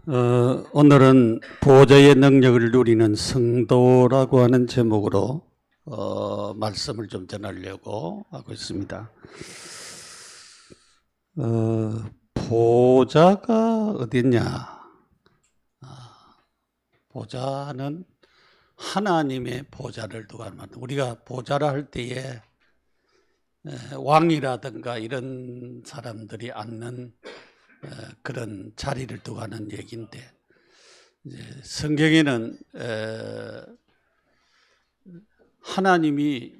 오늘은 보호자의 능력을 누리는 성도라고 하는 제목으로 말씀을 좀 전하려고 하고 있습니다. 보호자가 어딨냐? 보호자는 하나님의 보호자를 두고 하는 말. 우리가 보호자라 할 때에 왕이라든가 이런 사람들이 앉는 그런 자리를 두고 하는 얘기인데, 이제 성경에는 하나님이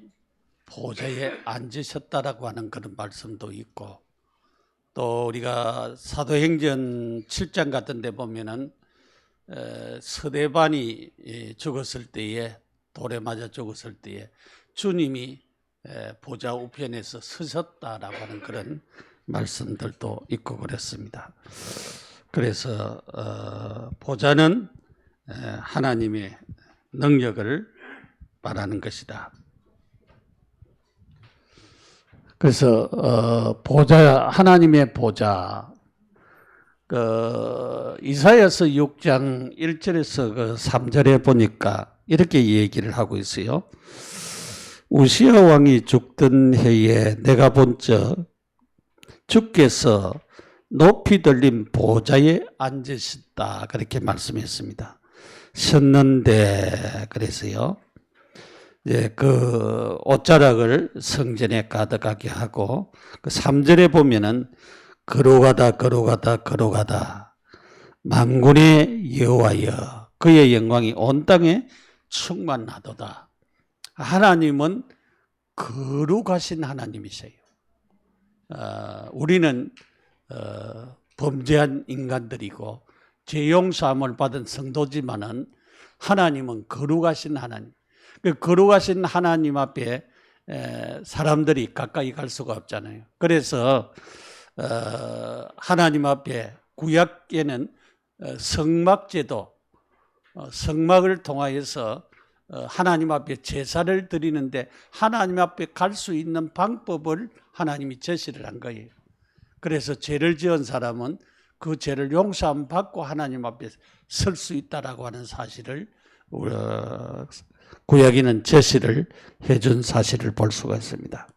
보좌에 앉으셨다라고 하는 그런 말씀도 있고, 또 우리가 사도행전 7장 같은 데 보면은 스데반이 죽었을 때에, 돌에 맞아 죽었을 때에 주님이 보좌 우편에서 서셨다라고 하는 그런 말씀들도 있고 그랬습니다. 그래서 보좌는 하나님의 능력을 말하는 것이다. 그래서 보좌, 하나님의 보좌, 이사야서 6장 1절에서 3절에 보니까 이렇게 얘기를 하고 있어요. 우시야 왕이 죽던 해에 내가 본적 주께서 높이 들린 보좌에 앉으셨다, 그렇게 말씀했습니다. 섰는데, 그래서요, 이제 그 옷자락을 성전에 가득하게 하고, 그 3절에 보면은 걸어가다 만군의 여호와여 그의 영광이 온 땅에 충만하도다. 하나님은 거룩하신 하나님이세요. 우리는 범죄한 인간들이고 죄 용서함을 받은 성도지만은 하나님은 거룩하신 하나님. 그 거룩하신 하나님 앞에 사람들이 가까이 갈 수가 없잖아요. 그래서 하나님 앞에 구약에는 성막제도, 성막을 통하여서 하나님 앞에 제사를 드리는데 하나님 앞에 갈 수 있는 방법을 하나님이 제시를 한 거예요. 그래서 죄를 지은 사람은 그 죄를 용서함 받고 하나님 앞에 설 수 있다라고 하는 사실을 구약에는 제시를 해준 사실을 볼 수가 있습니다.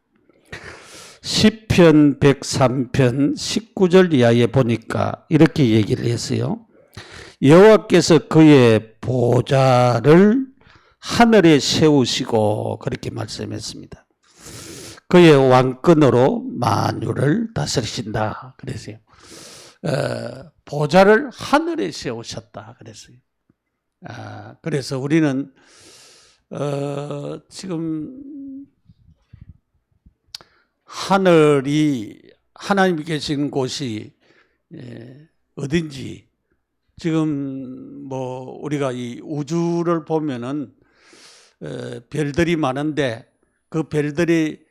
시편 103편 19절 이하에 보니까 이렇게 얘기를 했어요. 여호와께서 그의 보좌를 하늘에 세우시고, 그렇게 말씀했습니다. 그의 왕권으로 만유를 다스리신다 그랬어요. 보좌를 하늘에 세우셨다 그랬어요. 그래서 우리는 지금 하늘이, 하나님이 계신 곳이 어딘지, 지금 뭐 우리가 이 우주를 보면은 별들이 많은데 그 별들이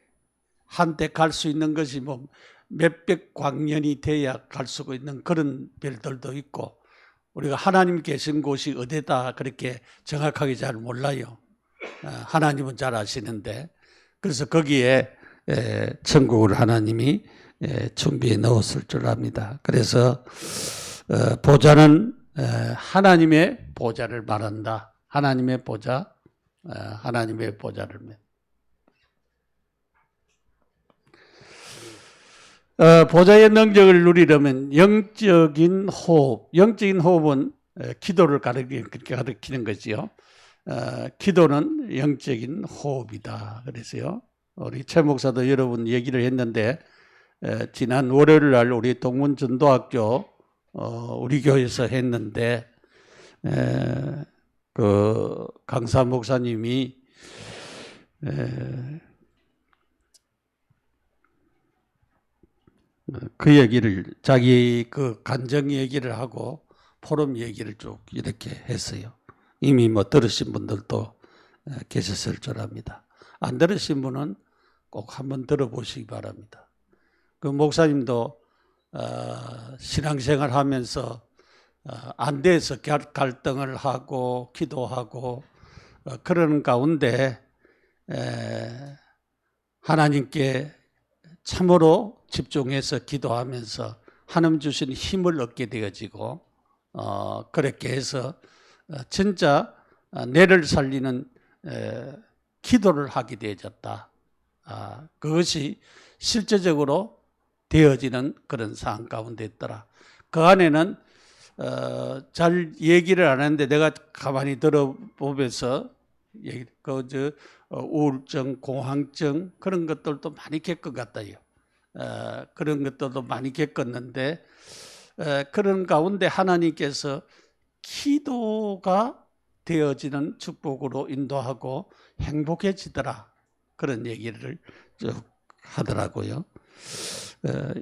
한때 갈 수 있는 것이 뭐 몇백 광년이 돼야 갈 수가 있는 그런 별들도 있고, 우리가 하나님 계신 곳이 어디다 그렇게 정확하게 잘 몰라요. 하나님은 잘 아시는데, 그래서 거기에 천국을 하나님이 준비해 넣었을 줄 압니다. 그래서 보좌는 하나님의 보좌를 말한다. 하나님의 보좌, 하나님의 보좌를. 보좌의 능력을 누리려면 영적인 호흡, 영적인 호흡은 기도를 가르치는 거지요. 기도는 영적인 호흡이다 그래서요. 우리 최 목사도 여러분 얘기를 했는데, 지난 월요일 날 우리 동문전도학교 우리 교회에서 했는데, 그 강사 목사님이 그 얘기를, 자기 그 간증 얘기를 하고 포럼 얘기를 쭉 이렇게 했어요. 이미 뭐 들으신 분들도 계셨을 줄 압니다. 안 들으신 분은 꼭 한번 들어보시기 바랍니다. 그 목사님도 신앙생활 하면서 안 돼서 갈등을 하고 기도하고 그러는 가운데 하나님께 참으로 집중해서 기도하면서 하나님 주신 힘을 얻게 되어지고 그렇게 해서 진짜 뇌를 살리는 기도를 하게 되어졌다. 그것이 실제적으로 되어지는 그런 상황 가운데 있더라. 그 안에는 잘 얘기를 안 하는데 내가 가만히 들어보면서 우울증, 공황증 그런 것들도 많이 겪은 것 같아요. 그런 것들도 많이 겪었는데 그런 가운데 하나님께서 기도가 되어지는 축복으로 인도하고 행복해지더라. 그런 얘기를 쭉 하더라고요.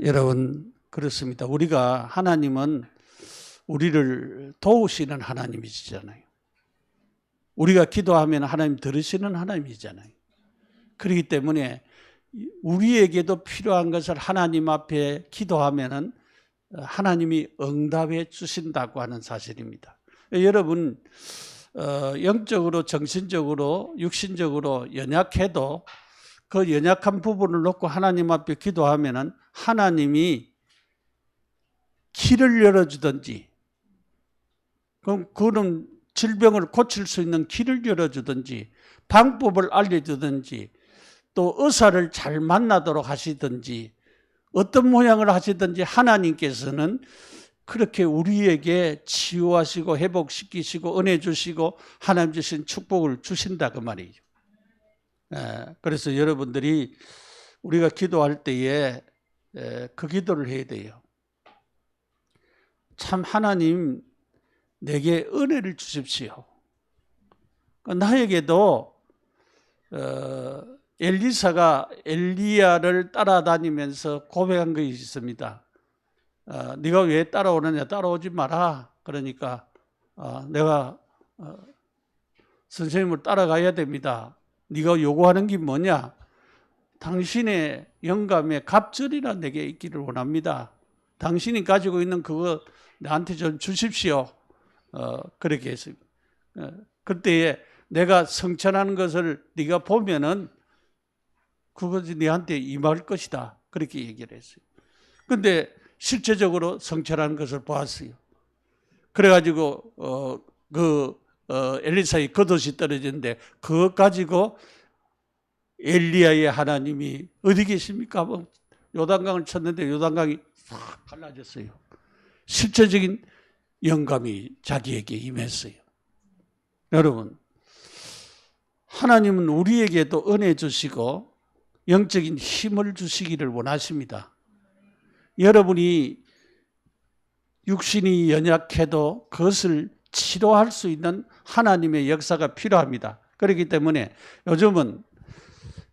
여러분 그렇습니다. 우리가 하나님은 우리를 도우시는 하나님이시잖아요. 우리가 기도하면 하나님 들으시는 하나님이잖아요. 그렇기 때문에 우리에게도 필요한 것을 하나님 앞에 기도하면은 하나님이 응답해 주신다고 하는 사실입니다. 여러분 영적으로, 정신적으로, 육신적으로 연약해도 그 연약한 부분을 놓고 하나님 앞에 기도하면은 하나님이 길을 열어주든지, 그럼 그런 질병을 고칠 수 있는 길을 열어주든지, 방법을 알려주든지, 또 의사를 잘 만나도록 하시든지, 어떤 모양을 하시든지 하나님께서는 그렇게 우리에게 치유하시고 회복시키시고 은혜 주시고 하나님 주신 축복을 주신다 그 말이죠. 그래서 여러분들이 우리가 기도할 때에 그 기도를 해야 돼요. 참 하나님 내게 은혜를 주십시오. 나에게도 엘리사가 엘리야를 따라다니면서 고백한 것이 있습니다. 네가 왜 따라오느냐? 따라오지 마라. 그러니까 내가 선생님을 따라가야 됩니다. 네가 요구하는 게 뭐냐? 당신의 영감의 갑절이라 내게 있기를 원합니다. 당신이 가지고 있는 그거 나한테 좀 주십시오. 그렇게 했습니다. 그때에 내가 성천하는 것을 네가 보면은 그것이 네한테 임할 것이다. 그렇게 얘기를 했어요. 근데 실제적으로 성천하는 것을 보았어요. 그래가지고 엘리사의 겉옷이 떨어졌는데 그것 가지고 엘리야의 하나님이 어디 계십니까? 요단강을 쳤는데 요단강이 싹 갈라졌어요. 실제적인 영감이 자기에게 임했어요. 여러분, 하나님은 우리에게도 은혜 주시고 영적인 힘을 주시기를 원하십니다. 여러분이 육신이 연약해도 그것을 치료할 수 있는 하나님의 역사가 필요합니다. 그렇기 때문에 요즘은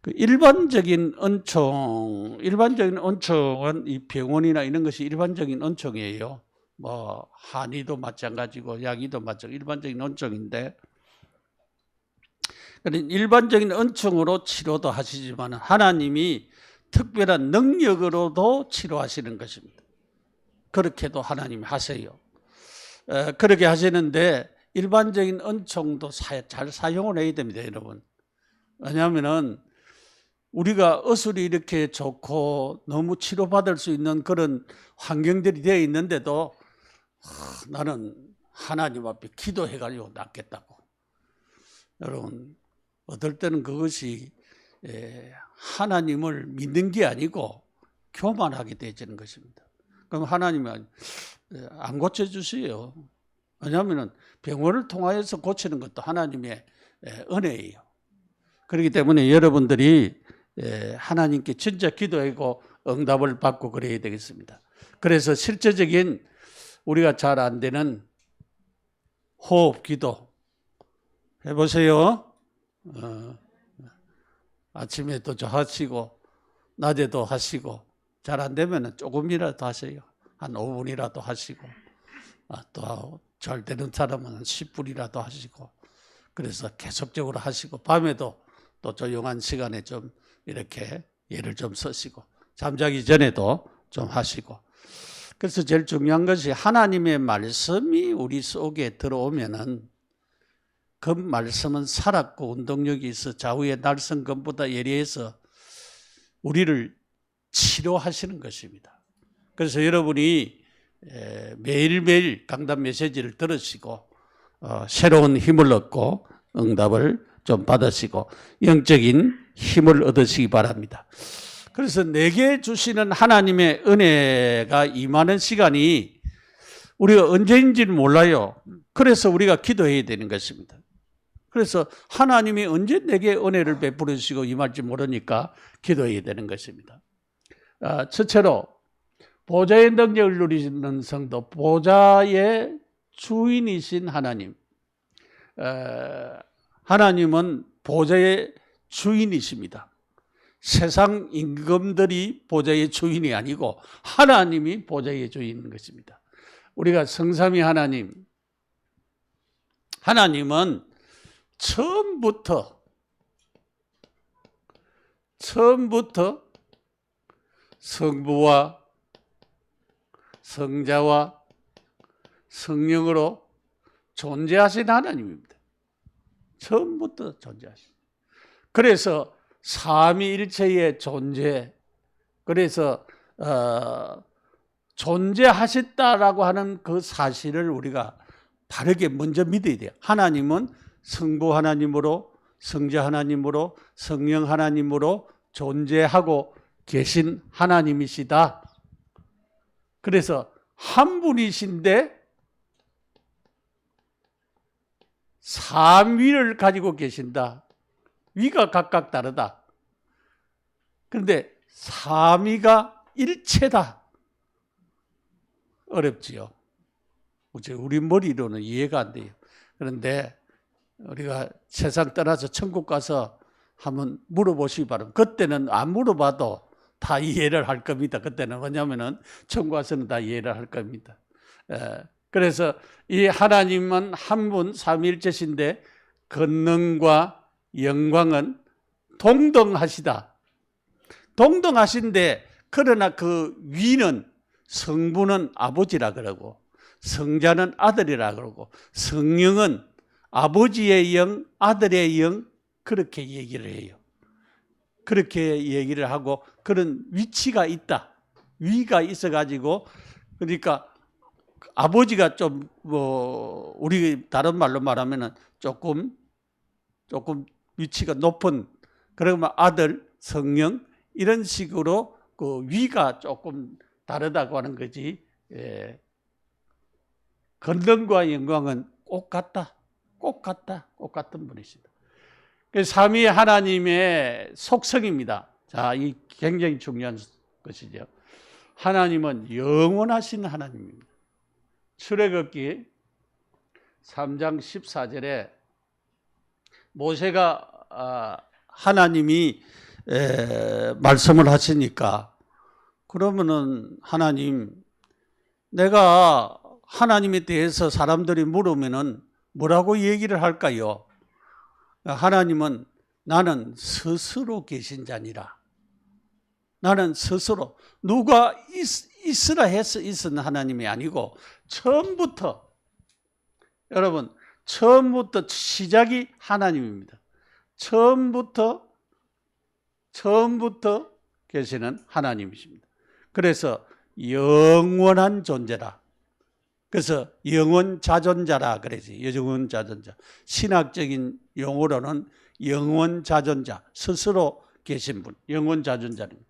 일반적인 은총은 이 병원이나 이런 것이 일반적인 은총이에요. 뭐 한의도 마찬가지고 약의도 마찬가지고 일반적인 은총인데, 일반적인 은총으로 치료도 하시지만 하나님이 특별한 능력으로도 치료하시는 것입니다. 그렇게도 하나님이 하세요. 그렇게 하시는데 일반적인 은총도 잘 사용을 해야 됩니다, 여러분. 왜냐하면은 우리가 어술이 이렇게 좋고 너무 치료받을 수 있는 그런 환경들이 되어 있는데도 나는 하나님 앞에 기도해가지고 낫겠다고. 여러분, 어떨 때는 그것이 하나님을 믿는 게 아니고 교만하게 되어지는 것입니다. 그럼 하나님은 안 고쳐주세요. 왜냐하면 병원을 통하여서 고치는 것도 하나님의 은혜예요. 그렇기 때문에 여러분들이 하나님께 진짜 기도하고 응답을 받고 그래야 되겠습니다. 그래서 실제적인 우리가 잘 안 되는 호흡 기도 해보세요. 아침에도 하시고 낮에도 하시고 잘 안 되면 조금이라도 하세요. 한 5분이라도 하시고 또 잘 되는 사람은 10분이라도 하시고 그래서 계속적으로 하시고 밤에도 또 조용한 시간에 좀 이렇게 예를 좀 쓰시고 잠자기 전에도 좀 하시고 그래서 제일 중요한 것이 하나님의 말씀이 우리 속에 들어오면은 그 말씀은 살았고 운동력이 있어 좌우의 날성검보다 예리해서 우리를 치료하시는 것입니다. 그래서 여러분이 매일매일 강단 메시지를 들으시고 새로운 힘을 얻고 응답을 좀 받으시고 영적인 힘을 얻으시기 바랍니다. 그래서 내게 주시는 하나님의 은혜가 임하는 시간이 우리가 언제인지는 몰라요. 그래서 우리가 기도해야 되는 것입니다. 그래서 하나님이 언제 내게 은혜를 베풀어 주시고 임할지 모르니까 기도해야 되는 것입니다. 첫째로 보좌의 능력을 누리는 성도, 보좌의 주인이신 하나님. 하나님은 보좌의 주인이십니다. 세상 임금들이 보좌의 주인이 아니고 하나님이 보좌의 주인인 것입니다. 우리가 성삼위 하나님은 처음부터 성부와 성자와 성령으로 존재하신 하나님입니다. 처음부터 존재하신. 그래서 삼위일체의 존재, 그래서 존재하셨다라고 하는 그 사실을 우리가 바르게 먼저 믿어야 돼요. 하나님은 성부 하나님으로, 성자 하나님으로, 성령 하나님으로 존재하고 계신 하나님이시다. 그래서 한 분이신데 삼위를 가지고 계신다. 위가 각각 다르다. 그런데 삼위가 일체다. 어렵지요. 우리 머리로는 이해가 안 돼요. 그런데 우리가 세상 떠나서 천국 가서 한번 물어보시기 바랍니다. 그때는 안 물어봐도 다 이해를 할 겁니다. 그때는 왜냐하면 천국 가서는 다 이해를 할 겁니다. 그래서 이 하나님은 한 분 삼위일체신데 권능과 영광은 동등하시다. 동등하신데 그러나 그 위는 성부는 아버지라 그러고 성자는 아들이라 그러고 성령은 아버지의 영, 아들의 영 그렇게 얘기를 해요. 그렇게 얘기를 하고 그런 위치가 있다. 위가 있어가지고 그러니까 아버지가 좀 우리 다른 말로 말하면은 조금 위치가 높은 그러면 아들, 성령 이런 식으로 그 위가 조금 다르다고 하는 거지. 권능과 영광은 꼭 같다. 꼭 같은 분이시다. 삼위 하나님의 속성입니다. 자, 이 굉장히 중요한 것이죠. 하나님은 영원하신 하나님입니다. 출애굽기 3장 14절에 모세가 하나님이 말씀을 하시니까 그러면은 하나님 내가 하나님에 대해서 사람들이 물으면은 뭐라고 얘기를 할까요? 하나님은 나는 스스로 계신 자니라. 나는 스스로 누가 있으라 해서 있은 하나님이 아니고 처음부터 여러분 처음부터 시작이 하나님입니다. 처음부터 계시는 하나님이십니다. 그래서 영원한 존재라. 그래서 영원자존자라 그러지. 영원자존자. 신학적인 용어로는 영원자존자, 스스로 계신 분, 영원자존자입니다.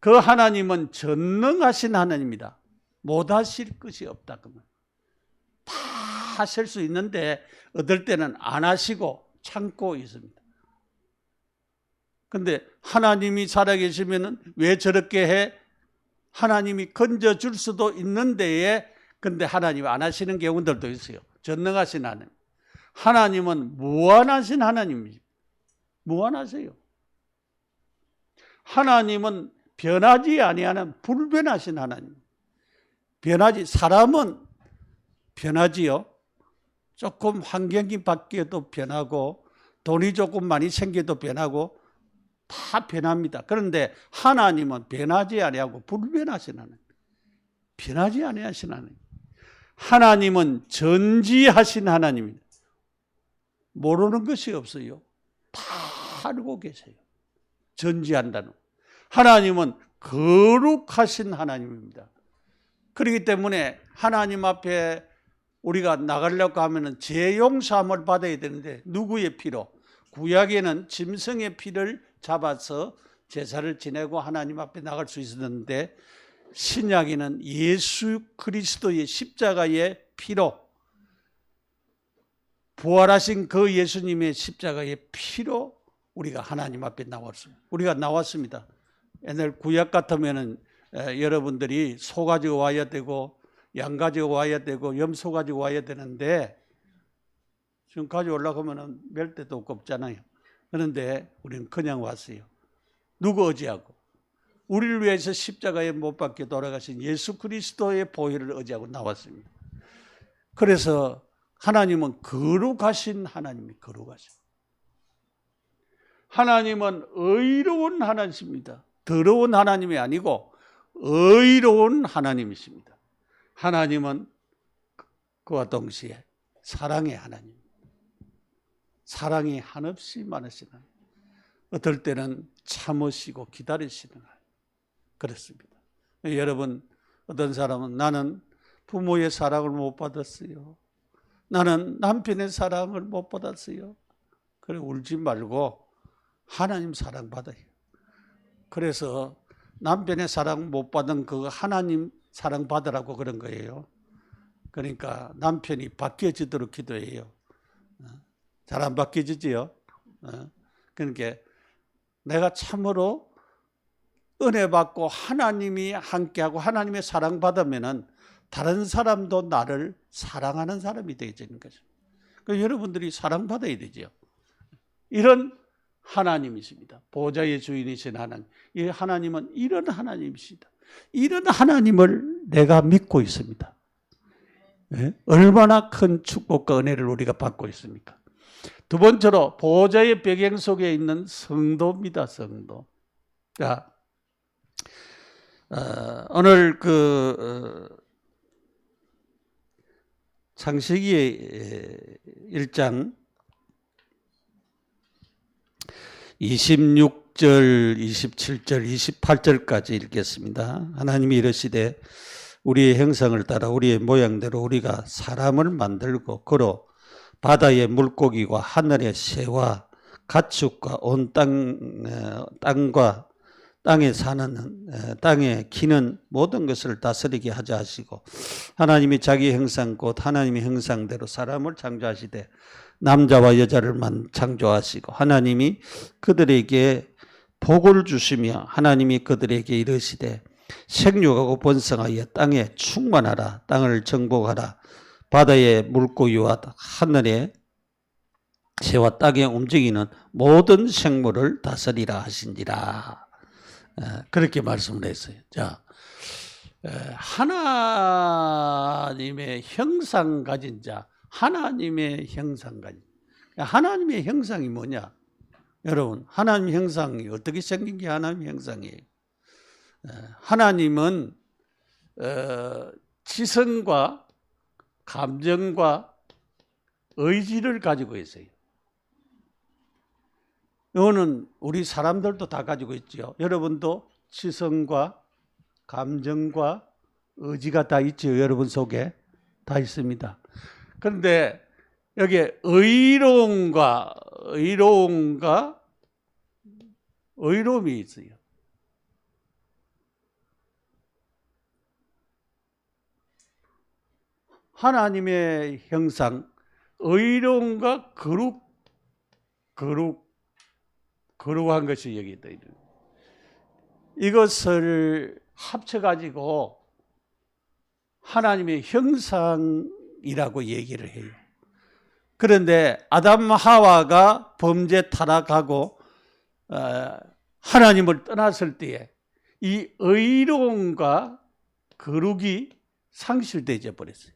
그 하나님은 전능하신 하나님입니다. 못하실 것이 없다. 그러면 다 하실 수 있는데 어떨 때는 안 하시고 참고 있습니다. 그런데 하나님이 살아계시면 왜 저렇게 해? 하나님이 건져줄 수도 있는데 근데 하나님 안 하시는 경우들도 있어요. 전능하신 하나님. 하나님은 무한하신 하나님입니다. 무한하세요. 하나님은 변하지 아니하는 불변하신 하나님. 사람은 변하지요. 조금 환경이 바뀌어도 변하고 돈이 조금 많이 생겨도 변하고 다 변합니다. 그런데 하나님은 변하지 아니하고 불변하신 하나님. 변하지 아니하신 하나님. 하나님은 전지하신 하나님입니다. 모르는 것이 없어요. 다 알고 계세요. 전지한다는. 하나님은 거룩하신 하나님입니다. 그렇기 때문에 하나님 앞에 우리가 나가려고 하면은 죄 용서함을 받아야 되는데 누구의 피로? 구약에는 짐승의 피를 잡아서 제사를 지내고 하나님 앞에 나갈 수 있었는데 신약에는 예수 그리스도의 십자가의 피로, 부활하신 그 예수님의 십자가의 피로 우리가 하나님 앞에 나왔습니다. 우리가 나왔습니다. 옛날 구약 같으면은 여러분들이 소 가지고 와야 되고 양 가지고 와야 되고 염소 가지고 와야 되는데 지금 가져오려고 하면은 멜 데도 없잖아요. 그런데 우리는 그냥 왔어요. 누구 의지하고? 우리를 위해서 십자가에 못 박혀 돌아가신 예수 그리스도의 보혈을 의지하고 나왔습니다. 그래서 하나님은 거룩하신 하나님이 거룩하신. 하나님은 의로운 하나님이십니다. 더러운 하나님이 아니고 의로운 하나님이십니다. 하나님은 그와 동시에 사랑의 하나님, 사랑이 한없이 많으신 하나님, 어떨 때는 참으시고 기다리시는 하나님, 그렇습니다. 여러분, 어떤 사람은 나는 부모의 사랑을 못 받았어요. 나는 남편의 사랑을 못 받았어요. 그래 울지 말고 하나님 사랑 받아요. 그래서 남편의 사랑 못 받은 그 하나님 사랑 받으라고 그런 거예요. 그러니까 남편이 바뀌어지도록 기도해요. 잘 안 바뀌어지지요? 그러니까 내가 참으로 은혜 받고 하나님이 함께하고 하나님의 사랑 받으면은 다른 사람도 나를 사랑하는 사람이 되어지는 거죠. 그러니까 여러분들이 사랑받아야 되죠. 이런 하나님이십니다. 보좌의 주인이신 하나님. 이 하나님은 이런 하나님이시다. 이런 하나님을 내가 믿고 있습니다. 네? 얼마나 큰 축복과 은혜를 우리가 받고 있습니까? 두 번째로 보좌의 배경 속에 있는 성도입니다. 성도. 자, 오늘 창세기 1장 26절, 27절, 28절까지 읽겠습니다. 하나님이 이르시되 우리의 형상을 따라 우리의 모양대로 우리가 사람을 만들고 그로 바다의 물고기와 하늘의 새와 가축과 온 땅과 땅에 사는 땅에 기는 모든 것을 다스리게 하자 하시고 하나님이 자기 형상 곧 하나님의 형상대로 사람을 창조하시되 남자와 여자를 창조하시고 하나님이 그들에게 복을 주시며 하나님이 그들에게 이르시되 생육하고 번성하여 땅에 충만하라 땅을 정복하라 바다의 물고기와 하늘의 새와 땅에 움직이는 모든 생물을 다스리라 하신지라. 그렇게 말씀을 했어요. 자, 하나님의 형상 가진 자, 하나님의 형상 가진 자. 하나님의 형상이 뭐냐? 여러분, 하나님의 형상이 어떻게 생긴 게 하나님의 형상이에요? 하나님은 지성과 감정과 의지를 가지고 있어요. 이거는 우리 사람들도 다 가지고 있죠. 여러분도 지성과 감정과 의지가 다 있죠. 여러분 속에 다 있습니다. 그런데 여기에 의로움이 있어요. 하나님의 형상, 의로움과 거룩한 것이 여기 있다. 이것을 합쳐가지고 하나님의 형상이라고 얘기를 해요. 그런데 아담 하와가 범죄 타락하고 하나님을 떠났을 때에 이 의로움과 거룩이 상실되어 버렸어요.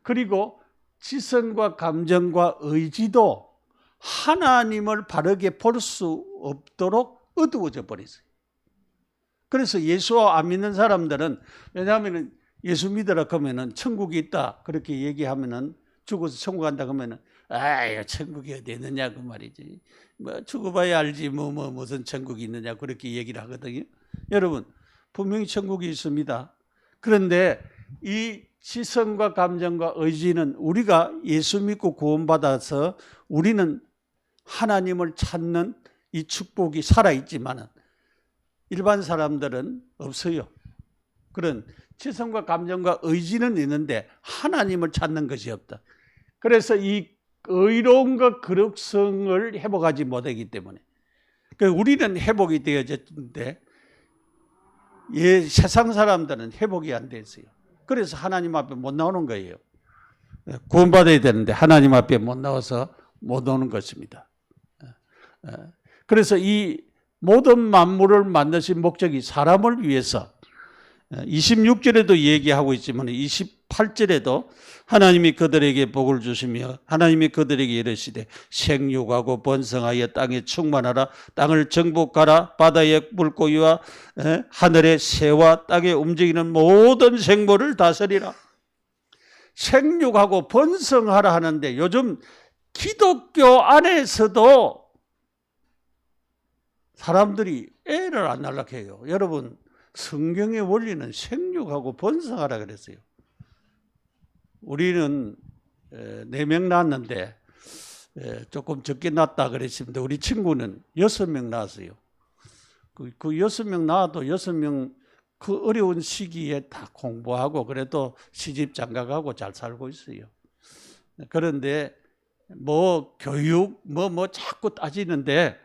그리고 지성과 감정과 의지도 하나님을 바르게 볼 수 없도록 어두워져 버렸어요. 그래서 예수 안 믿는 사람들은, 왜냐하면 예수 믿으라 그러면은 천국이 있다 그렇게 얘기하면은, 죽어서 천국 간다 그러면은 아유 천국이 어디 있느냐 그 말이지, 뭐 죽어봐야 알지 무슨 천국이 있느냐 그렇게 얘기를 하거든요. 여러분 분명히 천국이 있습니다. 그런데 이 지성과 감정과 의지는 우리가 예수 믿고 구원받아서 우리는 하나님을 찾는 이 축복이 살아있지만 일반 사람들은 없어요. 그런 지성과 감정과 의지는 있는데 하나님을 찾는 것이 없다. 그래서 이 의로움과 거룩성을 회복하지 못하기 때문에 우리는 회복이 되어졌는데 세상 사람들은 회복이 안 됐어요. 그래서 하나님 앞에 못 나오는 거예요. 구원받아야 되는데 하나님 앞에 못 나와서 못 오는 것입니다. 그래서 이 모든 만물을 만드신 목적이 사람을 위해서 26절에도 얘기하고 있지만 28절에도 하나님이 그들에게 복을 주시며 하나님이 그들에게 이르시되 생육하고 번성하여 땅에 충만하라 땅을 정복하라 바다의 물고기와 하늘의 새와 땅에 움직이는 모든 생물을 다스리라. 생육하고 번성하라 하는데 요즘 기독교 안에서도 사람들이 애를 안 낳으려고 해요. 여러분 성경의 원리는 생육하고 번성하라 그랬어요. 우리는 4명 낳았는데 조금 적게 낳았다 그랬습니다. 우리 친구는 6명 낳았어요. 그 6명 낳아도 6명 그 어려운 시기에 다 공부하고 그래도 시집 장가가고 잘 살고 있어요. 그런데 뭐 교육 뭐 자꾸 따지는데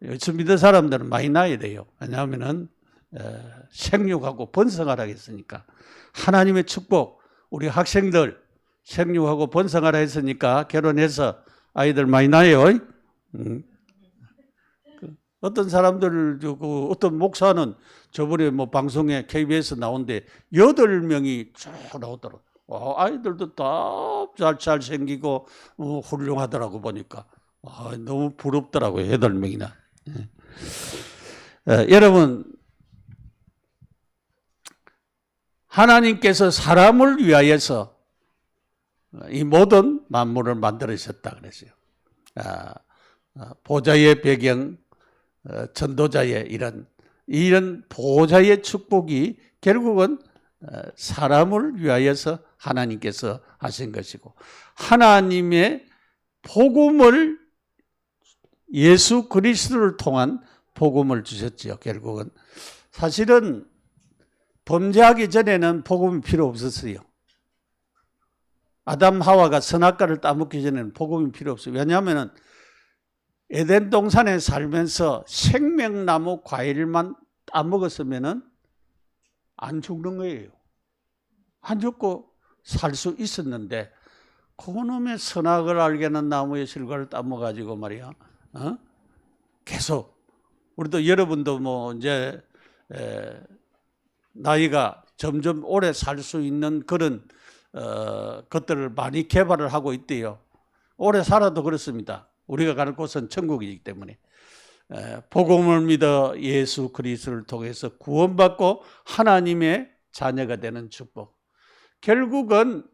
예수 믿는 사람들은 많이 낳아야 돼요. 왜냐하면은 생육하고 번성하라 했으니까 하나님의 축복 우리 학생들 생육하고 번성하라 했으니까 결혼해서 아이들 많이 낳아요. 어떤 사람들 어떤 목사는 저번에 뭐 방송에 KBS 나온데 8명이 쭉 나오더라고. 아이들도 다 잘생기고 훌륭하더라고 보니까 너무 부럽더라고요. 8명이나. 여러분 하나님께서 사람을 위하여서 이 모든 만물을 만들으셨다 그랬어요. 보좌의 배경, 전도자의 이런 보좌의 축복이 결국은 사람을 위하여서 하나님께서 하신 것이고 하나님의 복음을 예수 그리스도를 통한 복음을 주셨지요. 결국은 사실은 범죄하기 전에는 복음이 필요 없었어요. 아담 하와가 선악과를 따먹기 전에는 복음이 필요 없어요. 왜냐하면 에덴 동산에 살면서 생명나무 과일만 따먹었으면 안 죽는 거예요. 안 죽고 살 수 있었는데 그놈의 선악을 알게 하는 나무의 실과를 따먹어가지고 말이야. 계속 우리도 여러분도 뭐 이제 나이가 점점 오래 살 수 있는 그런 것들을 많이 개발을 하고 있대요. 오래 살아도 그렇습니다. 우리가 가는 곳은 천국이기 때문에 복음을 믿어 예수 그리스도를 통해서 구원받고 하나님의 자녀가 되는 축복. 결국은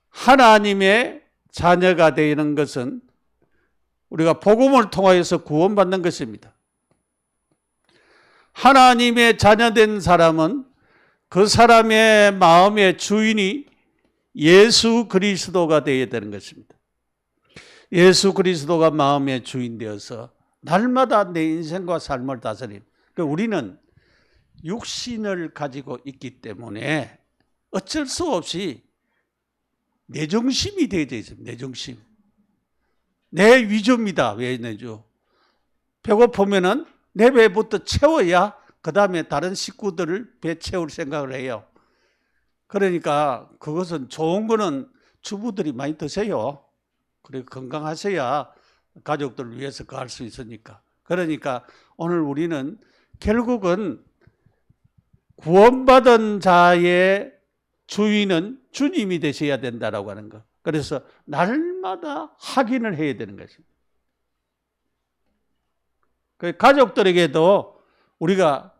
하나님의 자녀가 되는 것은 우리가 복음을 통하여서 구원받는 것입니다. 하나님의 자녀된 사람은 그 사람의 마음의 주인이 예수 그리스도가 되어야 되는 것입니다. 예수 그리스도가 마음의 주인 되어서 날마다 내 인생과 삶을 다스리는. 우리는 육신을 가지고 있기 때문에 어쩔 수 없이 내 중심이 되어져 있습니다. 내 중심. 내 위주입니다. 왜 내주? 배고프면은 내 배부터 채워야 그 다음에 다른 식구들을 배 채울 생각을 해요. 그러니까 그것은 좋은 거는 주부들이 많이 드세요. 그리고 건강하셔야 가족들을 위해서 할 수 있으니까. 그러니까 오늘 우리는 결국은 구원받은 자의 주인은 주님이 되셔야 된다라고 하는 거. 그래서 날마다 확인을 해야 되는 것입니다. 가족들에게도 우리가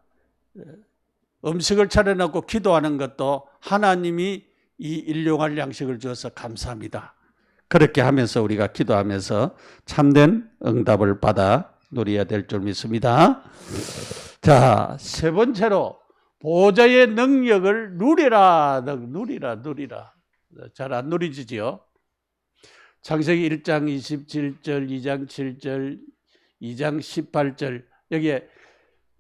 음식을 차려놓고 기도하는 것도 하나님이 이 일용할 양식을 주어서 감사합니다. 그렇게 하면서 우리가 기도하면서 참된 응답을 받아 누려야 될 줄 믿습니다. 자, 세 번째로 보좌의 능력을 누리라. 누리라. 잘 안 누리지요. 창세기 1장 27절, 2장 7절, 2장 18절.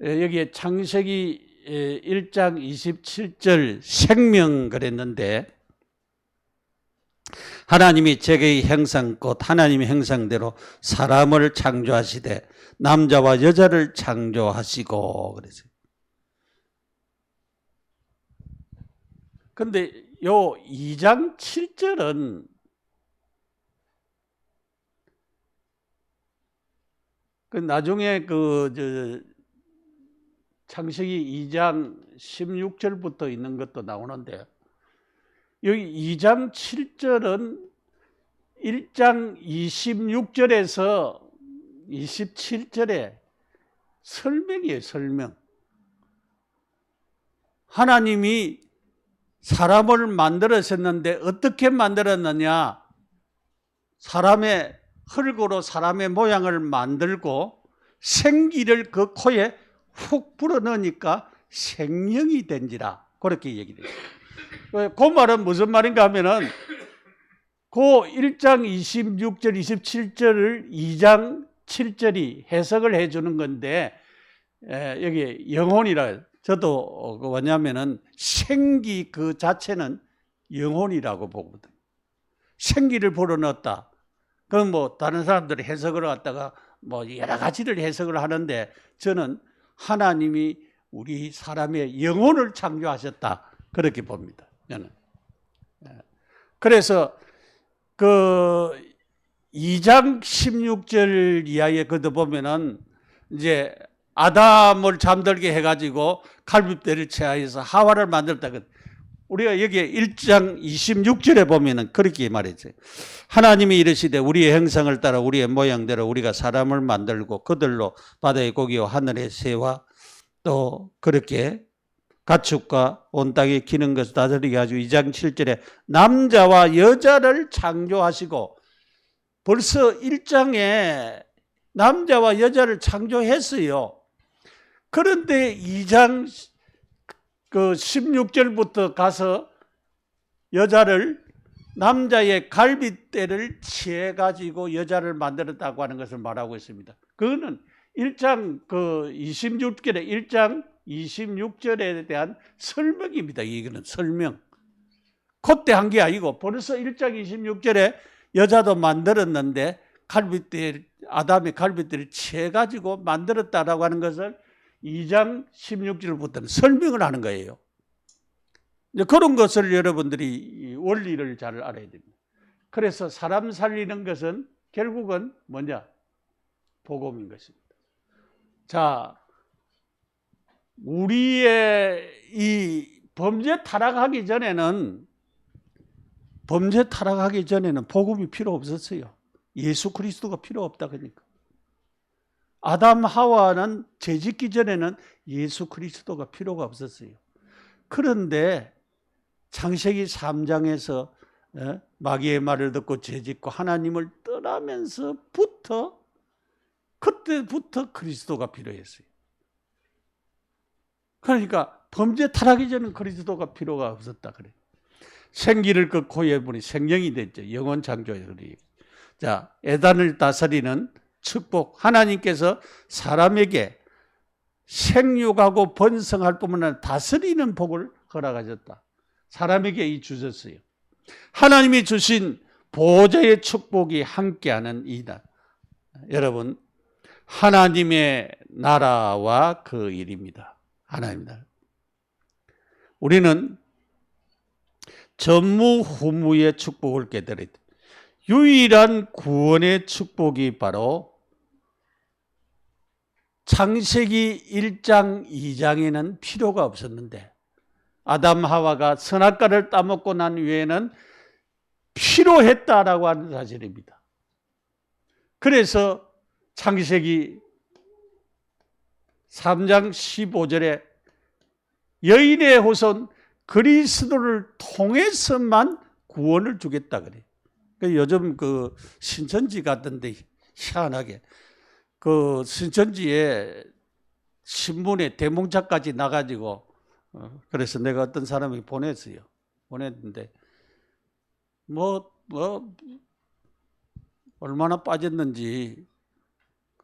여기에 창세기 1장 27절 생명 그랬는데, 하나님이 제게의 형상 곧 하나님의 형상대로 사람을 창조하시되 남자와 여자를 창조하시고 그랬어요. 근데 요 2장 7절은 나중에 창세기 2장 16절부터 있는 것도 나오는데, 여기 2장 7절은 1장 26절에서 27절에 설명이에요. 설명. 하나님이 사람을 만들었었는데 어떻게 만들었느냐? 사람의 흙으로 사람의 모양을 만들고 생기를 그 코에 훅 불어넣으니까 생명이 된지라, 그렇게 얘기를 해요. 그 말은 무슨 말인가 하면은 그 1장 26절 27절을 2장 7절이 해석을 해주는 건데, 여기 영혼이라, 저도 뭐냐면은 생기 그 자체는 영혼이라고 보거든. 생기를 불어넣었다. 그건 뭐 다른 사람들이 해석을 갖다가 뭐 여러 가지를 해석을 하는데, 저는 하나님이 우리 사람의 영혼을 창조하셨다, 그렇게 봅니다. 저는. 그래서 그 2장 16절 이하에 그도 보면은 이제 아담을 잠들게 해가지고 갈빗대를 채하여서 하와를 만들었다. 우리가 여기 1장 26절에 보면은 그렇게 말했어요. 하나님이 이르시되 우리의 형상을 따라 우리의 모양대로 우리가 사람을 만들고 그들로 바다의 고기와 하늘의 새와 또 그렇게 가축과 온 땅에 기는 것을 다스리게 하시고, 2장 7절에 남자와 여자를 창조하시고, 벌써 1장에 남자와 여자를 창조했어요. 그런데 2장 16절부터 가서 여자를, 남자의 갈빗대를 취해가지고 여자를 만들었다고 하는 것을 말하고 있습니다. 그거는 1장 26절에 1장 26절에 대한 설명입니다. 이거는 설명. 그때 한 게 아니고 벌써 1장 26절에 여자도 만들었는데 아담의 갈빗대를 취해가지고 만들었다라고 하는 것을 2장 16절부터는 설명을 하는 거예요. 그런 것을 여러분들이 원리를 잘 알아야 됩니다. 그래서 사람 살리는 것은 결국은 뭐냐? 복음인 것입니다. 자, 우리의 이 범죄 타락하기 전에는 복음이 필요 없었어요. 예수 그리스도가 필요 없다 그러니까. 아담 하와는 죄짓기 전에는 예수 그리스도가 필요가 없었어요. 그런데 창세기 3장에서 마귀의 말을 듣고 죄짓고 하나님을 떠나면서부터, 그때부터 그리스도가 필요했어요. 그러니까 범죄 타락이 전에는 그리스도가 필요가 없었다 그래요. 생기를 끊고 해보니 생명이 됐죠. 영원 창조예요. 자, 에단을 다스리는 축복, 하나님께서 사람에게 생육하고 번성할 뿐만 아니라 다스리는 복을 허락하셨다. 사람에게 주셨어요. 하나님이 주신 보좌의 축복이 함께하는 이 날, 여러분, 하나님의 나라와 그 일입니다. 하나님의 나라. 우리는 전무후무의 축복을 깨달아야 돼. 유일한 구원의 축복이 바로 창세기 1장 2장에는 필요가 없었는데, 아담 하와가 선악과를 따먹고 난 후에는 필요했다라고 하는 사실입니다. 그래서 창세기 3장 15절에 여인의 후손 그리스도를 통해서만 구원을 주겠다 그래. 요즘 신천지 같은데 희한하게 신천지에 신문에 대문짝까지 나가지고 그래서 내가 어떤 사람에게 보냈어요. 보냈는데 얼마나 빠졌는지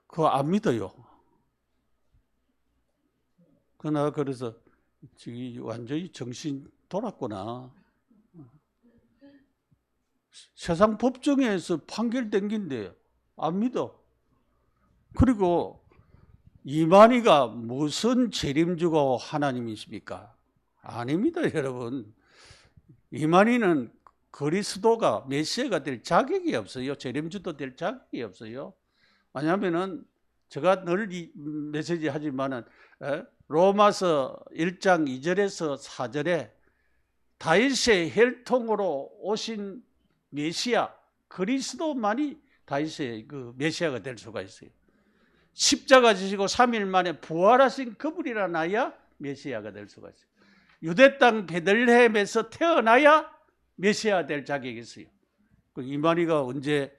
그거 안 믿어요. 그러나 그래서 완전히 정신 돌았구나. 세상 법정에서 판결된 긴데 안 믿어. 그리고 이만희가 무슨 재림주고 하나님이십니까? 아닙니다, 여러분. 이만희는 그리스도가 메시아가 될 자격이 없어요. 재림주도 될 자격이 없어요. 왜냐하면은 제가 늘 이 메시지 하지만은 로마서 1장 2절에서 4절에 다윗의 혈통으로 오신 메시아 그리스도만이 다윗의 그 메시아가 될 수가 있어요. 십자가 지시고 3일 만에 부활하신 그분이라 나야 메시아가 될 수가 있어요. 유대 땅 베들레헴에서 태어나야 메시아 될 자격이 있어요. 이만희가 언제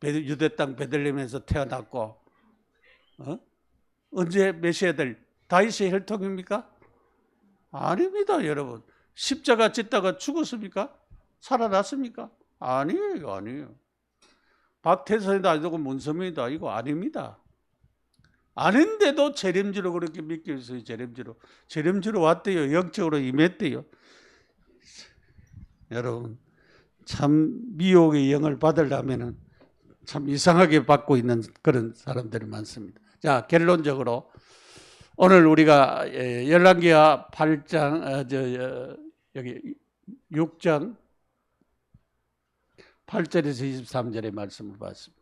유대 땅 베들레헴에서 태어났고 언제 메시아 될 다윗의 혈통입니까? 아닙니다, 여러분. 십자가 짓다가 죽었습니까? 살아났습니까? 아니에요, 아니에요. 박태선이도 아니고 문선명이도 아니고 아닙니다. 아는데도 재림주로 그렇게 믿고 있어요. 재림주로 왔대요. 영적으로 임했대요. 여러분, 참 미혹의 영을 받으려면 참 이상하게 받고 있는 그런 사람들이 많습니다. 자, 결론적으로 오늘 우리가 열왕기하 8장 여기 6장 8절에서 23절의 말씀을 봤습니다.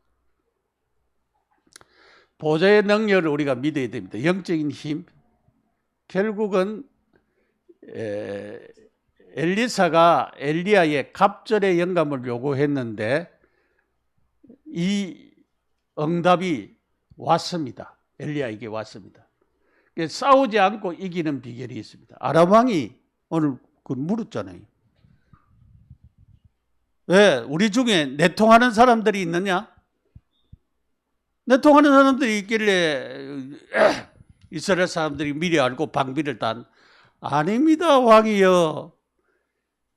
보좌의 능력을 우리가 믿어야 됩니다. 영적인 힘. 결국은 엘리사가 엘리야의 갑절의 영감을 요구했는데 이 응답이 왔습니다. 엘리야에게 왔습니다. 싸우지 않고 이기는 비결이 있습니다. 아람 왕이 오늘 물었잖아요. 왜? 우리 중에 내통하는 사람들이 있느냐? 내통하는 사람들이 있길래 이스라엘 사람들이 미리 알고 방비를 단. 아닙니다, 왕이여.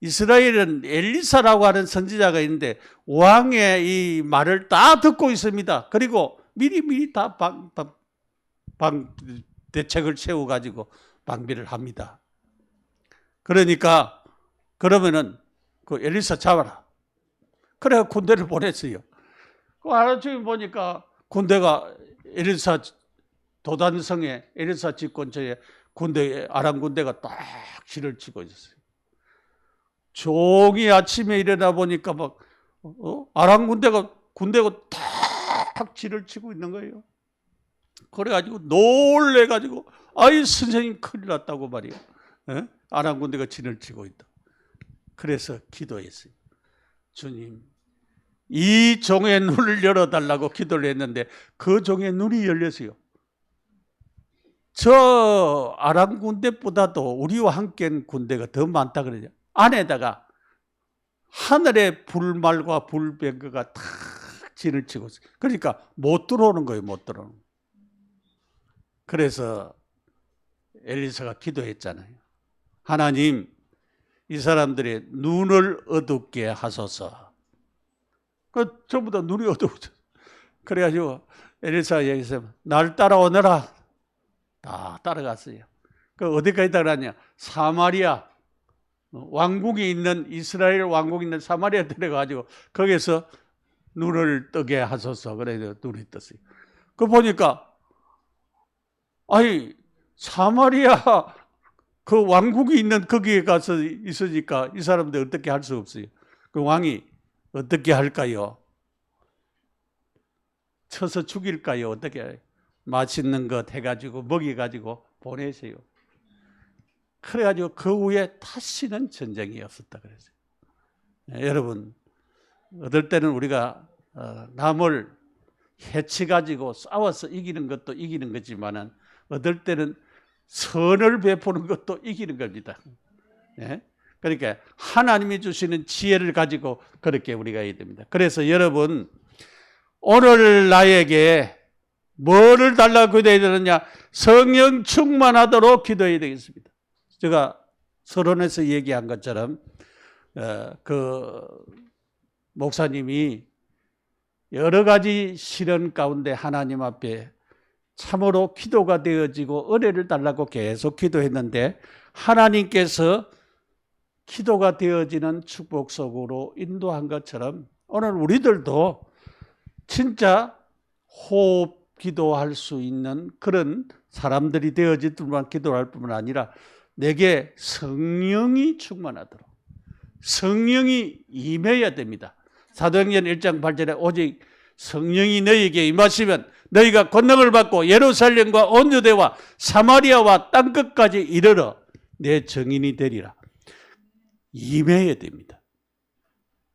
이스라엘은 엘리사라고 하는 선지자가 있는데 왕의 이 말을 다 듣고 있습니다. 그리고 미리 다 대책을 세워가지고 방비를 합니다. 그러니까 그러면은 그 엘리사 잡아라. 그래야 군대를 보냈어요. 그 하루쯤 보니까 군대가 엘리사 도단성에 엘리사 집 근처에 아람 군대가 딱 실을 치고 있었어요. 종이 아침에 일어나 보니까 막 아람 군대가 딱 질을 치고 있는 거예요. 그래가지고 놀래가지고 아이 선생님 큰일 났다고 말이에요. 아람 군대가 진을 치고 있다. 그래서 기도했어요. 주님, 이 종의 눈을 열어달라고 기도를 했는데 그 종의 눈이 열렸어요. 저 아람 군대보다도 우리와 함께한 군대가 더 많다 그러죠. 안에다가 하늘의 불말과 불병거가 탁 진을 치고 있어요. 그러니까 못 들어오는 거예요. 못 들어오는 거예요. 그래서 엘리사가 기도했잖아요. 하나님, 이 사람들의 눈을 어둡게 하소서. 전부 다 눈이 어두워져. 그래가지고 엘리사가 얘기했어요. 날 따라오너라. 다 따라갔어요. 어디까지 따라갔냐? 사마리아 왕국이 있는 이스라엘 왕국이 있는 사마리아 데려가지고 거기서 눈을 뜨게 하소서. 그래서 눈이 떴어요. 보니까 사마리아 그 왕국이 있는 거기에 가서 있으니까 이 사람들 어떻게 할 수 없어요. 그 왕이 어떻게 할까요? 쳐서 죽일까요? 어떻게 해요? 맛있는 것 해가지고 먹여가지고 보내세요. 그래가지고 그 후에 다시는 전쟁이 없었다 그랬어요. 여러분, 어떨 때는 우리가 남을 해치가지고 싸워서 이기는 것도 이기는 거지만은 어떨 때는 선을 베푸는 것도 이기는 겁니다. 그러니까 하나님이 주시는 지혜를 가지고 그렇게 우리가 해야 됩니다. 그래서 여러분, 오늘 나에게 뭐를 달라고 기도해야 되느냐? 성령 충만하도록 기도해야 되겠습니다. 제가 서론에서 얘기한 것처럼 그 목사님이 여러 가지 시련 가운데 하나님 앞에 참으로 기도가 되어지고 은혜를 달라고 계속 기도했는데 하나님께서 기도가 되어지는 축복 속으로 인도한 것처럼 오늘 우리들도 진짜 호흡 기도할 수 있는 그런 사람들이 되어지도록 기도할 뿐만 아니라 내게 성령이 충만하도록 성령이 임해야 됩니다. 사도행전 1장 8절에 오직 성령이 너희에게 임하시면 너희가 권능을 받고 예루살렘과 온 유대와 사마리아와 땅끝까지 이르러 내 증인이 되리라. 임해야 됩니다.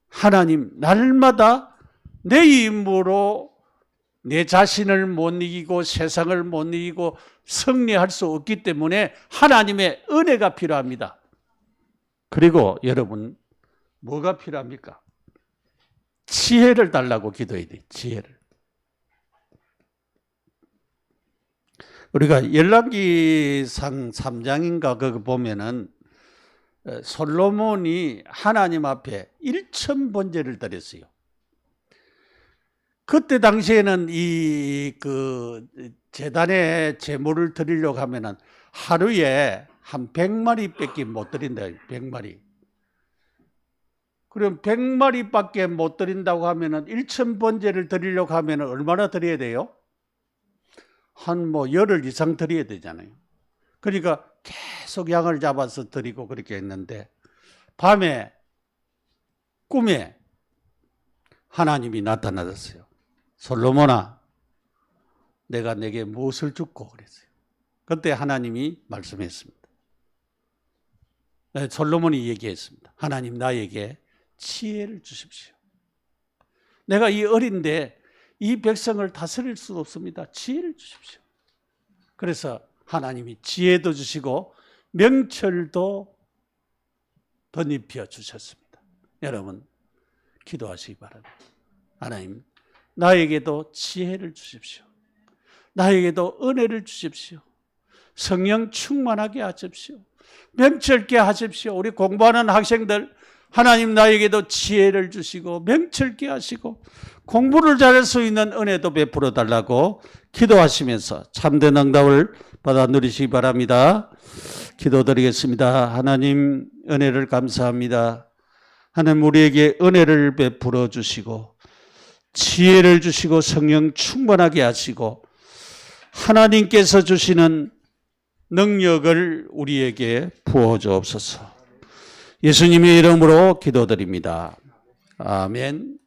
하나님 날마다 내 힘으로 내 자신을 못 이기고 세상을 못 이기고 승리할 수 없기 때문에 하나님의 은혜가 필요합니다. 그리고 여러분 뭐가 필요합니까? 지혜를 달라고 기도해야 돼요. 지혜를. 우리가 열왕기상 3장인가 그거 보면은 솔로몬이 하나님 앞에 1,000번제를 드렸어요. 그때 당시에는 그 제단에 제물을 드리려고 하면은 하루에 한 100마리밖에 못 드린다. 100마리. 그럼 100마리밖에 못 드린다고 하면은 1,000번제를 드리려고 하면은 얼마나 드려야 돼요? 한 열흘 이상 드려야 되잖아요. 그러니까 계속 양을 잡아서 드리고 그렇게 했는데 밤에 꿈에 하나님이 나타나셨어요. 솔로몬아, 내가 내게 무엇을 줬고 그랬어요. 그때 하나님이 말씀했습니다. 솔로몬이 얘기했습니다. 하나님 나에게 지혜를 주십시오. 내가 이 어린데 이 백성을 다스릴 수 없습니다. 지혜를 주십시오. 그래서 하나님이 지혜도 주시고 명철도 덧입혀 주셨습니다. 여러분 기도하시기 바랍니다. 하나님 나에게도 지혜를 주십시오. 나에게도 은혜를 주십시오. 성령 충만하게 하십시오. 명철게 하십시오. 우리 공부하는 학생들 하나님 나에게도 지혜를 주시고 명철게 하시고 공부를 잘할 수 있는 은혜도 베풀어 달라고 기도하시면서 참된 응답을 받아 누리시기 바랍니다. 기도드리겠습니다. 하나님 은혜를 감사합니다. 하나님 우리에게 은혜를 베풀어 주시고 지혜를 주시고 성령 충만하게 하시고 하나님께서 주시는 능력을 우리에게 부어 주옵소서. 예수님의 이름으로 기도드립니다. 아멘.